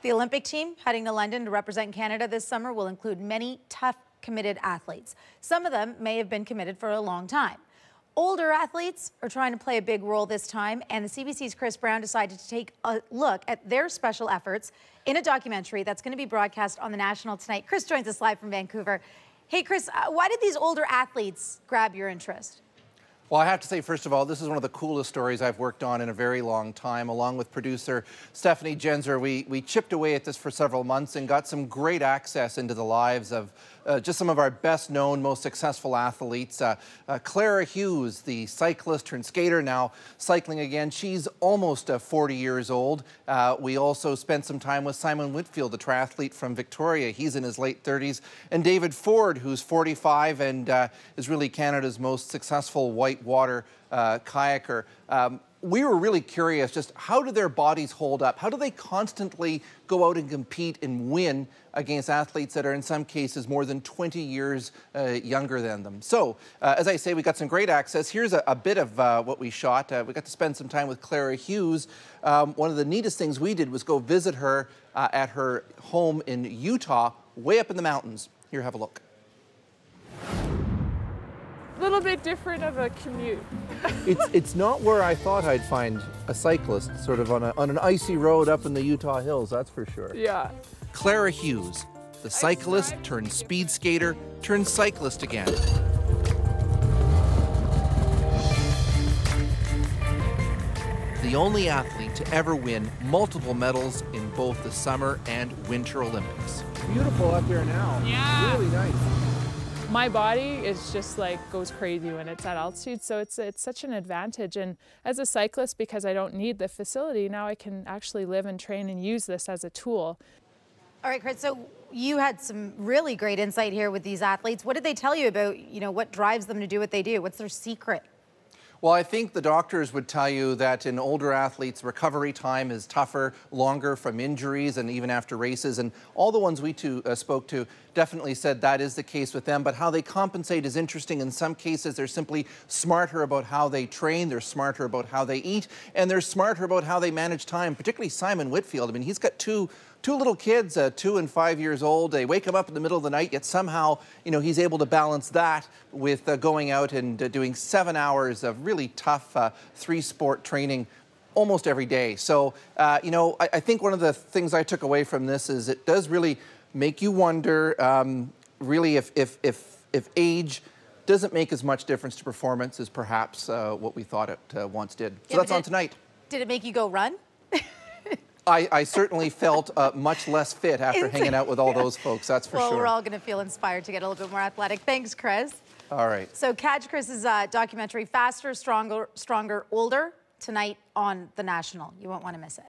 The Olympic team heading to London to represent Canada this summer will include many tough, committed athletes. Some of them may have been committed for a long time. Older athletes are trying to play a big role this time, and the CBC's Chris Brown decided to take a look at their special efforts in a documentary that's going to be broadcast on the National tonight. Chris joins us live from Vancouver. Hey, Chris, why did these older athletes grab your interest? Well, I have to say, first of all, this is one of the coolest stories I've worked on in a very long time. Along with producer Stephanie Genzer, we chipped away at this for several months and got some great access into the lives of just some of our best known, most successful athletes. Clara Hughes, the cyclist turned skater, now cycling again. She's almost 40 years old. We also spent some time with Simon Whitfield, the triathlete from Victoria. He's in his late 30s. And David Ford, who's 45 and is really Canada's most successful whitewater kayaker. We were really curious, just how do their bodies hold up? How do they constantly go out and compete and win against athletes that are in some cases more than 20 years younger than them? So, as I say, we got some great access. Here's a bit of what we shot. We got to spend some time with Clara Hughes. One of the neatest things we did was go visit her at her home in Utah, way up in the mountains. Here, have a look. A little bit different of a commute. It's not where I thought I'd find a cyclist, sort of on an icy road up in the Utah hills, that's for sure. Yeah. Clara Hughes, the cyclist turned speed skater turned cyclist again. The only athlete to ever win multiple medals in both the Summer and Winter Olympics. Beautiful up there now. Yeah. Really nice. My body is just like goes crazy when it's at altitude, so it's such an advantage. And as a cyclist, because I don't need the facility, now I can actually live and train and use this as a tool. All right, Chris, so you had some really great insight here with these athletes. What did they tell you about, what drives them to do what they do? What's their secret? Well, I think the doctors would tell you that in older athletes, recovery time is tougher, longer from injuries and even after races. And all the ones we spoke to definitely said that is the case with them. But how they compensate is interesting. In some cases, they're simply smarter about how they train. They're smarter about how they eat. And they're smarter about how they manage time, particularly Simon Whitfield. I mean, he's got two little kids, 2 and 5 years old. They wake him up in the middle of the night, yet somehow, he's able to balance that with going out and doing 7 hours of really tough three-sport training almost every day. So, I think one of the things I took away from this is it does really make you wonder, really, if age doesn't make as much difference to performance as perhaps what we thought it once did. So that's on tonight. Did it make you go run? I certainly felt much less fit after hanging out with all those folks, that's for sure. Well, we're all going to feel inspired to get a little bit more athletic. Thanks, Chris. All right. So catch Chris's documentary, Faster, Stronger, Older, tonight on The National. You won't want to miss it.